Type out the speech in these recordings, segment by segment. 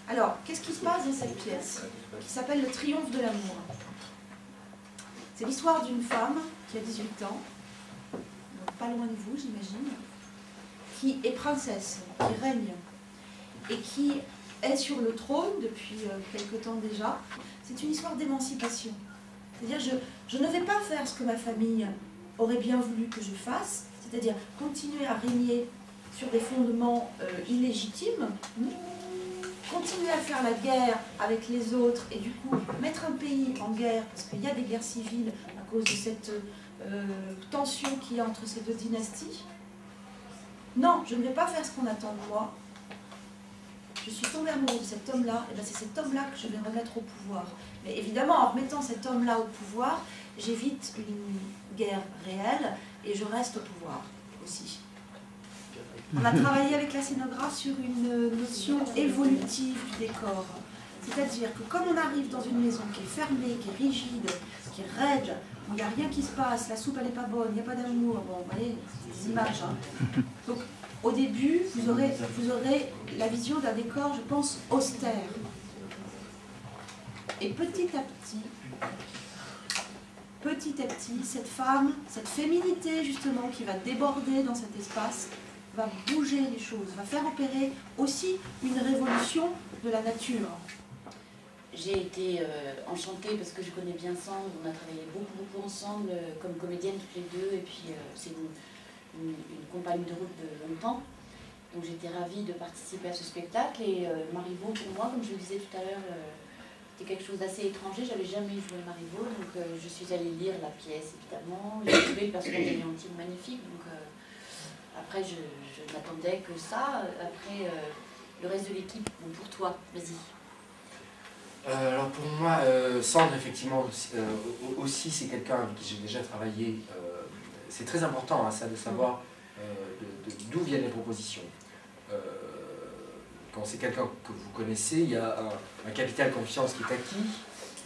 Alors, qu'est-ce qui se passe dans cette pièce, qui s'appelle Le Triomphe de l'amour? C'est l'histoire d'une femme qui a 18 ans, donc pas loin de vous, j'imagine, qui est princesse, qui règne, et qui est sur le trône depuis quelque temps déjà. C'est une histoire d'émancipation. C'est-à-dire, je ne vais pas faire ce que ma famille aurait bien voulu que je fasse, c'est-à-dire continuer à régner sur des fondements illégitimes, continuer à faire la guerre avec les autres et du coup mettre un pays en guerre, parce qu'il y a des guerres civiles à cause de cette tension qu'il y a entre ces deux dynasties. Non, je ne vais pas faire ce qu'on attend de moi. Je suis tombée amoureuse de cet homme-là, et bien c'est cet homme-là que je vais remettre au pouvoir. Mais évidemment, en remettant cet homme-là au pouvoir, j'évite une guerre réelle et je reste au pouvoir aussi. On a travaillé avec la scénographe sur une notion évolutive du décor. C'est-à-dire que comme on arrive dans une maison qui est fermée, qui est rigide, qui est raide, où il n'y a rien qui se passe, la soupe elle n'est pas bonne, il n'y a pas d'amour, bon, vous voyez, c'est des images. Hein. Donc, au début, vous aurez la vision d'un décor, je pense, austère. Et petit à petit, cette femme, cette féminité justement qui va déborder dans cet espace, va bouger les choses, va faire opérer aussi une révolution de la nature. J'ai été enchantée parce que je connais bien Sandre, on a travaillé beaucoup ensemble comme comédienne toutes les deux, et puis c'est une compagne de route de longtemps. Donc j'étais ravie de participer à ce spectacle, et Marivaux pour moi, comme je le disais tout à l'heure, c'était quelque chose d'assez étranger, j'avais jamais joué Marivaux, donc je suis allée lire la pièce évidemment, j'ai trouvé le personnage d'Éléontine magnifique, donc après je n'attendais que ça. Après le reste de l'équipe, bon, pour toi, vas-y. Alors pour moi, Sandre, effectivement, aussi c'est quelqu'un avec qui j'ai déjà travaillé. C'est très important, hein, ça, de savoir d'où viennent les propositions. Quand c'est quelqu'un que vous connaissez, il y a un capital confiance qui est acquis,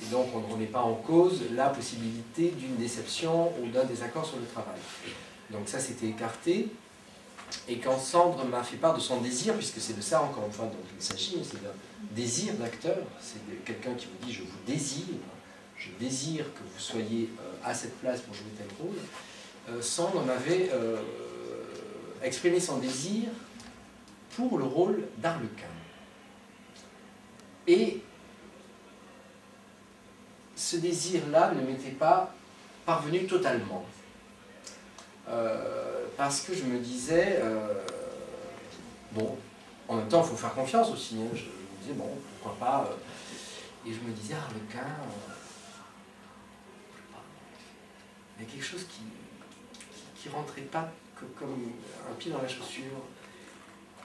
et donc on ne remet pas en cause la possibilité d'une déception ou d'un désaccord sur le travail. Donc ça, c'était écarté. Et quand Sandre m'a fait part de son désir, puisque c'est de ça encore une fois dont il s'agit, c'est d'un désir d'acteur, c'est quelqu'un qui vous dit je désire que vous soyez à cette place pour jouer tel rôle, Sandre m'avait exprimé son désir pour le rôle d'Arlequin. Et ce désir-là ne m'était pas parvenu totalement. Parce que je me disais, bon, en même temps il faut faire confiance aussi, hein, je me disais, bon, pourquoi pas, et je me disais, Arlequin, il y a quelque chose qui rentrait pas comme un pied dans la chaussure,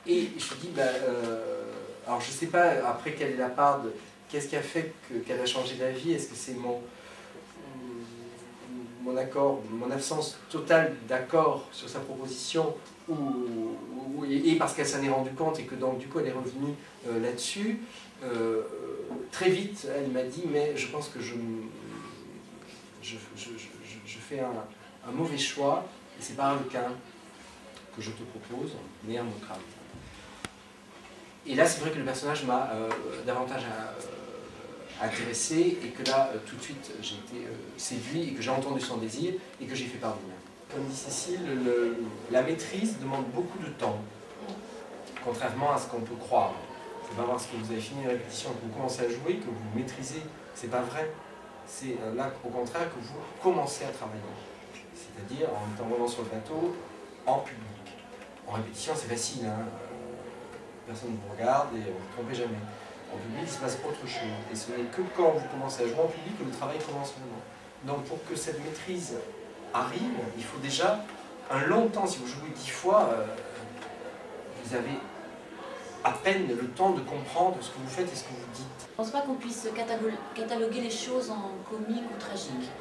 et je me dis, alors je sais pas après quelle est la part de, qu'est-ce qui a fait qu'elle a changé d'avis, est-ce que c'est mon accord, mon absence totale d'accord sur sa proposition, et parce qu'elle s'en est rendue compte et que donc du coup elle est revenue là-dessus, très vite elle m'a dit, mais je pense que je fais un mauvais choix, et c'est pas Arlequin que je te propose, mais Hermocrate. Et là c'est vrai que le personnage m'a davantage intéressé, et que là, tout de suite, j'ai été séduit, et que j'ai entendu son désir, et que j'ai fait parvenir. Comme dit Cécile, la maîtrise demande beaucoup de temps, contrairement à ce qu'on peut croire. C'est pas parce que vous avez fini une répétition, que vous commencez à jouer, que vous maîtrisez. C'est pas vrai. C'est là, au contraire, que vous commencez à travailler. C'est-à-dire en étant vraiment sur le plateau, en public. En répétition, c'est facile, hein. Personne ne vous regarde, et vous ne trompez jamais. En public, il se passe autre chose. Et ce n'est que quand vous commencez à jouer en public que le travail commence vraiment. Donc pour que cette maîtrise arrive, il faut déjà un long temps. Si vous jouez 10 fois, vous avez à peine le temps de comprendre ce que vous faites et ce que vous dites. Je ne pense pas qu'on puisse cataloguer les choses en comique ou tragique.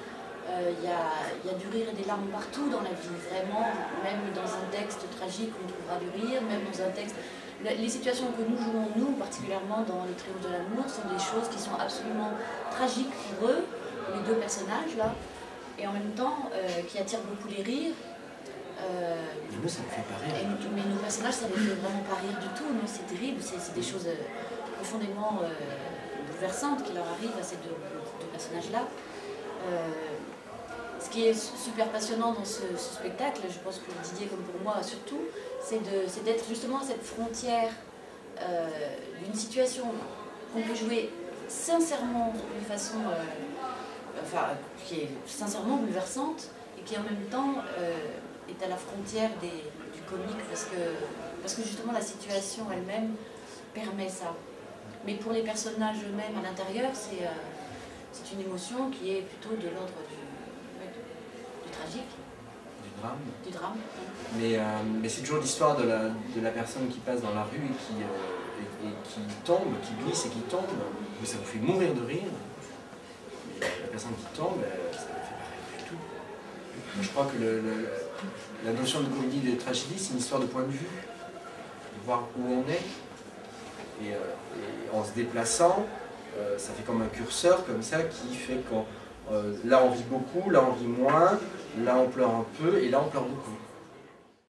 Il y a du rire et des larmes partout dans la vie, vraiment. Même dans un texte tragique, on trouvera du rire, même dans un texte... Les situations que nous jouons, nous, particulièrement dans Le Triomphe de l'amour, sont des choses qui sont absolument tragiques pour eux, les deux personnages là, et en même temps qui attirent beaucoup les rires. Moi, ça me fait pas rire. Mais nos personnages, ça ne les fait vraiment pas rire du tout, c'est terrible, c'est des choses profondément bouleversante qui leur arrive à ces deux personnages-là. Ce qui est super passionnant dans ce spectacle, je pense pour Didier comme pour moi surtout, c'est d'être justement à cette frontière d'une situation qu'on peut jouer sincèrement d'une façon qui est sincèrement bouleversante et qui en même temps est à la frontière du comique parce que justement la situation elle-même permet ça. Mais pour les personnages eux-mêmes à l'intérieur, c'est une émotion qui est plutôt de l'ordre du tragique. Du drame. Mais c'est toujours l'histoire de la personne qui passe dans la rue et qui tombe, qui glisse et qui tombe. Ça vous fait mourir de rire. Mais la personne qui tombe, ça ne fait pas rire du tout. Je crois que la notion de comédie et de tragédie, c'est une histoire de point de vue. De voir où on est. Et en se déplaçant, ça fait comme un curseur comme ça qui fait qu'on là on rit beaucoup, là on rit moins, là on pleure un peu et là on pleure beaucoup.